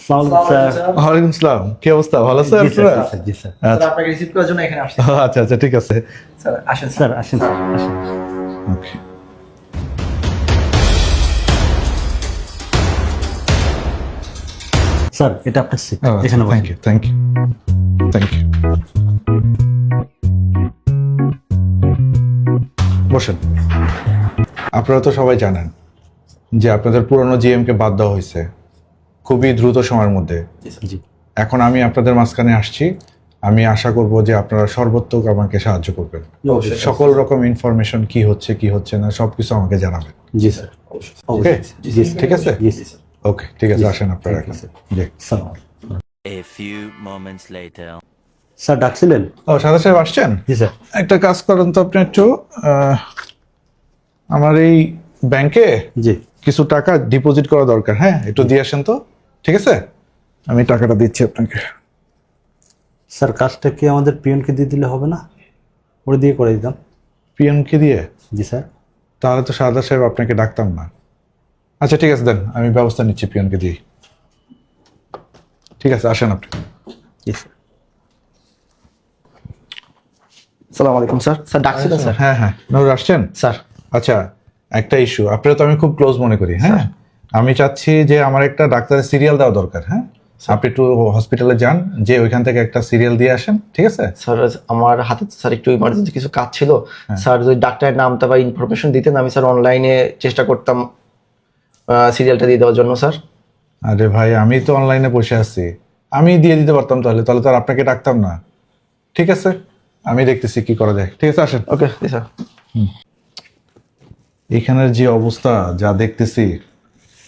ওয়ালাইকুম আসসালাম, কি অবস্থা? ভালো আছেন আপনারা? জি স্যার। আচ্ছা আপনাকে রিসিভ করার জন্য এখানে আসছি। আচ্ছা আচ্ছা, ঠিক আছে। স্যার আসেন স্যার আসেন স্যার আসেন। ওকে। স্যার এটা আপনার সিট, এখানে thank you thank you thank you. বসেন। আপনারা তো সবাই জানেন যে আপনাদের পুরনো জিএম কে বাদ দেওয়া হয়েছে খুবই দ্রুত সময়ের মধ্যে। জি এখন আমি আপনাদের মাঝখানে আসছি। আমি আশা করব যে আপনারা সর্বোত্তক আমাকে সাহায্য করবেন। সকল রকম ইনফরমেশন কি হচ্ছে না সবকিছু আমাকে জানাবেন। জি স্যার। ওকে, জি ঠিক আছে। জি স্যার। ওকে, ঠিক আছে, আসেন আপনারা এখন। জি। Sir A few moments later. Sir ডাকছিলেন? ও, সাদা সাহেব আসছেন? জি স্যার। একটা কাজ করেন তো আপনি একটু, আমার এই ব্যাংকে জি কিছু টাকা ডিপোজিট করা দরকার। হ্যাঁ, একটু দিয়ে আসেন তো। ঠিক আছে, আমি টাকাটা দিচ্ছি আপনাকে। স্যার কাজটা কি আমাদের পিয়নকে দিয়ে দিলে হবে না? ওরে দিয়ে করে দিতাম। পিএমকে দিয়ে? জি স্যার। তাহলে তো সাদা সাহেব আপনাকে ডাকতাম না। আচ্ছা ঠিক আছে, দেন, আমি ব্যবস্থা নিচ্ছি পিয়নকে দিয়ে। ঠিক আছে, আসেন আপনি। জি স্যার। আসসালামু আলাইকুম স্যার। Sir ডাকছিলেন sir? হ্যাঁ হ্যাঁ, নূর আসছেন? স্যার আচ্ছা, একটা ইস্যু, আপনারা তো আমি খুব ক্লোজ মনে করি। হ্যাঁ, আমি চাচ্ছি যে আমার একটা ডাক্তারের সিরিয়াল দেওয়া দরকার। হ্যাঁ, আপনি একটু হসপিটালে যান, যে ওইখান থেকে একটা সিরিয়াল দিয়ে আসেন। ঠিক আছে? স্যার আমার হাতে স্যার একটু ইমার্জেন্সি কিছু কাজ ছিল। স্যার যদি ডাক্তারের নামটা বা ইনফরমেশন দিতেন, আমি স্যার অনলাইনে চেষ্টা করতাম সিরিয়ালটা দিয়ে দেওয়ার জন্য স্যার। আরে ভাই, আমি তো অনলাইনে বসে আছি, আমি দিয়ে দিতে পারতাম। তাহলে তাহলে তো আর আপনাকে ডাকতাম না। ঠিক আছে, আমি দেখতেছি কি করা যায়। ঠিক আছে, আসেন। Okay sir. এখানের যে অবস্থা যা দেখতেছি,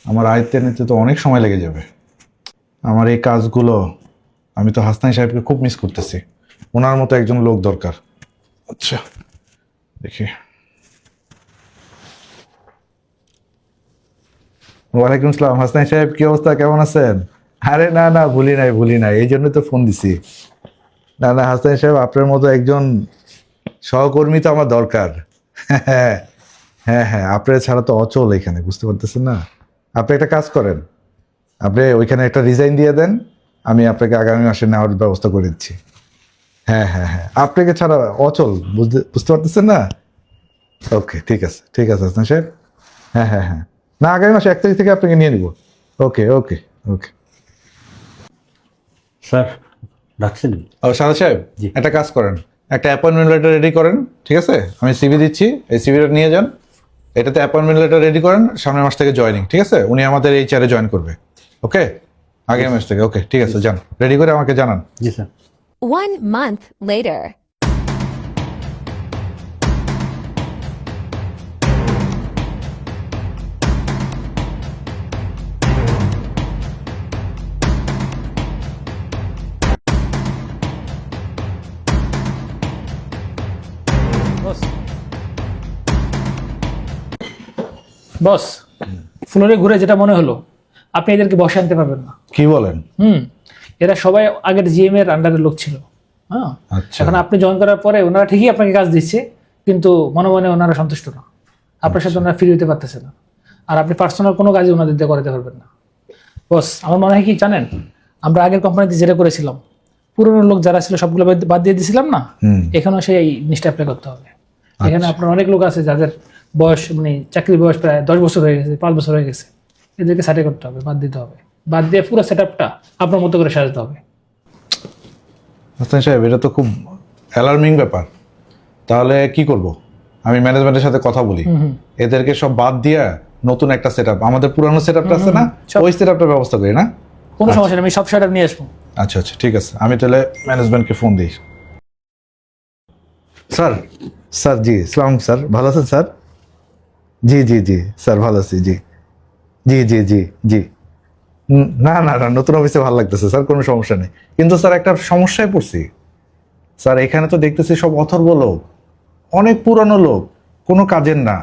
আমার আয়ত্তে নিতে তো অনেক সময় লেগে যাবে। আমার এই কাজগুলো, আমি তো হাসনাই সাহেবকে খুব মিস করতেছি। ওনার মতো একজন লোক দরকার। আচ্ছা দেখি। ওয়ালাইকুম আসসালাম, হাসনাই সাহেব, কি অবস্থা, কেমন আছেন? আরে না না, ভুলি নাই, এই জন্য তো ফোন দিছি। না না হাসনাই সাহেব, আপনার মতো একজন সহকর্মী তো আমার দরকার। হ্যাঁ হ্যাঁ হ্যাঁ, আপনার ছাড়া তো অচল এখানে, বুঝতে পারতেছেন না? আপনি একটা কাজ করেন, আপনি ওইখানে একটা রিজাইন দিয়ে দেন, আমি আপনাকে আগামী মাসে নেওয়ার ব্যবস্থা করে দিচ্ছি। হ্যাঁ হ্যাঁ হ্যাঁ, আপনাকে ছাড়া অচল, বুঝতে পারতেছেন না? ওকে, ঠিক আছে হাসান সাহেব। হ্যাঁ হ্যাঁ হ্যাঁ, না আগামী মাসে 1 তারিখ থেকে আপনাকে নিয়ে নিব। ওকে ওকে ওকে। স্যার ডাকছিলেন? ও সাদা সাহেব, জি। একটা কাজ করেন, একটা অ্যাপয়েন্টমেন্ট লেটার রেডি করেন। ঠিক আছে, আমি সিভি দিচ্ছি, এই সিভিটা নিয়ে যান, এটাতে অ্যাপয়েন্টমেন্ট লেটার রেডি করেন, সামনের মাস থেকে জয়েনিং। ঠিক আছে, উনি আমাদের এই চেয়ারে জয়েন করবে। ওকে, আগামী মাস থেকে। ওকে, ঠিক আছে, যান, রেডি করে আমাকে জানান। জি স্যার। 1 month later. বস, ফ্লোরে ঘুরে যেটা মনে হলো, আপনি এদেরকে বসে আনতে পারবেন না। কি বলেন? এরা সবাই আগের জিএম এর আন্ডারের লোক ছিল। হ্যাঁ, আচ্ছা। এখন আপনি জয়েন করার পরে ওনারা ঠিকই আপনাকে কাজ দিচ্ছে, কিন্তু মনে মনে ওনারা সন্তুষ্ট না। আপনার সাথে ওনারা ফিরে দিতে পারতেছে না, আর আপনি পার্সোনাল কোনো কাজই ওনাদের দিয়ে করাতে পারবেন না। বস, আমার মনে হয় কি জানেন, আমরা আগের কোম্পানিতে যেটা করেছিলাম, পুরনো লোক যারা ছিল সবগুলো বাদ দিয়ে দিয়েছিলাম না, এখানেও সেই জিনিসটা অ্যাপ্লাই করতে হবে। এখানে আপনার অনেক লোক আছে যাদের বয়স, মানে চাকরির বয়স প্রায় 10 বছর হয়ে গেছে, 5 বছর হয়ে গেছে। এদেরকে সার্টে করতে হবে, বাদ দিতে হবে, বাদ দিয়ে পুরো সেট আপটা আপনার মতো করে সাজাতে হবে। হাসান সাহেব, এটা তো খুব অ্যালার্মিং ব্যাপার। তাহলে কি করব? আমি ম্যানেজমেন্টের সাথে কথা বলি, এদেরকে সব বাদ দিয়ে নতুন একটা সেট আপ, আমাদের পুরানো সেট আপটা আছে না, ওই সেট আপটার ব্যবস্থা করি না? কোনো সমস্যা নেই, আমি সব সেট আপ নিয়ে আসবো। আচ্ছা আচ্ছা, ঠিক আছে, আমি তাহলে ম্যানেজমেন্টকে ফোন দিই। স্যার, স্যার জি, সালাম স্যার, ভালো আছেন স্যার? জি জি জি স্যার, ভালো আছি। জি জি জি জি জি। না না না, নতুন অফিসে ভালো লাগতেছে স্যার, কোনো সমস্যা নেই। কিন্তু স্যার একটা সমস্যায় পড়ছি স্যার, এখানে তো দেখতেছি সব অথর্ব লোক, অনেক পুরানো লোক, কোনো কাজের না,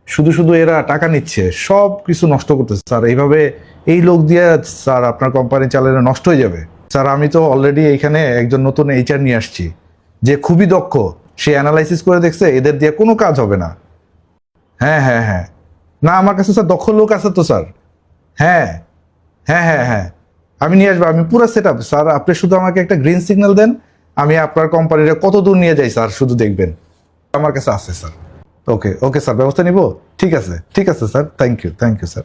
শুধু শুধু এরা টাকা নিচ্ছে, সব কিছু নষ্ট করতেছে স্যার। এইভাবে এই লোক দিয়ে স্যার আপনার কোম্পানি চালানো নষ্ট হয়ে যাবে স্যার। আমি তো অলরেডি এইখানে একজন নতুন এইচআর নিয়ে আসছি, যে খুবই দক্ষ, সে অ্যানালাইসিস করে দেখছে এদের দিয়ে কোনো কাজ হবে না। হ্যাঁ হ্যাঁ হ্যাঁ, না আমার কাছে স্যার দক্ষ লোক আছে তো স্যার। হ্যাঁ হ্যাঁ হ্যাঁ হ্যাঁ আমি নিয়ে আসবো, আমি পুরো সেট আপ স্যার। আপনি শুধু আমাকে একটা গ্রিন সিগন্যাল দেন, আমি আপনার কোম্পানিটা কত দূর নিয়ে যাই স্যার শুধু দেখবেন। আমার কাছে আছে স্যার। ওকে ওকে স্যার, ব্যবস্থা নিব। ঠিক আছে স্যার, থ্যাংক ইউ স্যার।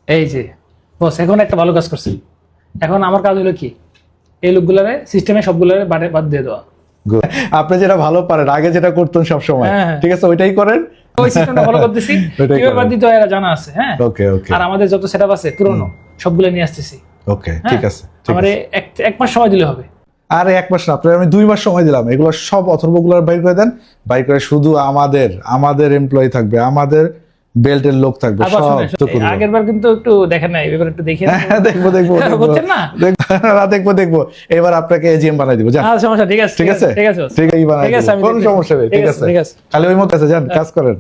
এই যে বস, এখন একটা ভালো কাজ করছি। এখন আমার কাজ হলো কি, এই লোকগুলারে সিস্টেমে সবগুলারে বাদ দিয়ে দেওয়া। Good. আপনি যেটা ভালো পারেন, আগে যেটা করতেন সব সময়, হ্যাঁ, হ্যাঁ। ঠিক আছে ওইটাই করেন। ওই সিস্টেমটা ফলো করতেছি, ওইটাই কিভাবে করেন। বাদ দিতে হয় এরা জানা আছে। হ্যাঁ, ওকে ওকে আর আমাদের যত সেটআপ আছে পুরনো সবগুলো নিয়ে আসতেছি। ওকে হ্যাঁ? ঠিক আছে আমার এক মাস সময় দিলে হবে। আরে 1 মাস না, আপনার আমি 2 মাস সময় দিলাম। এগুলো সব অথর্বগুলো বাইর করে দেন, বাইর করে শুধু আমাদের এমপ্লয়ি থাকবে, আমাদের বেল্টের লোক থাকবে, আবার সব শুনেন, তো করবো। আগের বার কিন্তু একটু দেখেন নাই, এবার একটু দেখে হ্যাঁ, দেখবো বুঝছেন না? দেখবো। এবার আপনাকে এজিএম বানাই দিব, যান। আচ্ছা, সমস্যা ঠিক আছে, ঠিক আছে ঠিক আছে, ঠিক আছে, বানাই ঠিক আছে, দিব, আমি কোনো দেখতেছি। সমস্যা নেই। ঠিক আছে, ঠিক আছে। খালি ওই মতো আছে, যান কাজ করেন।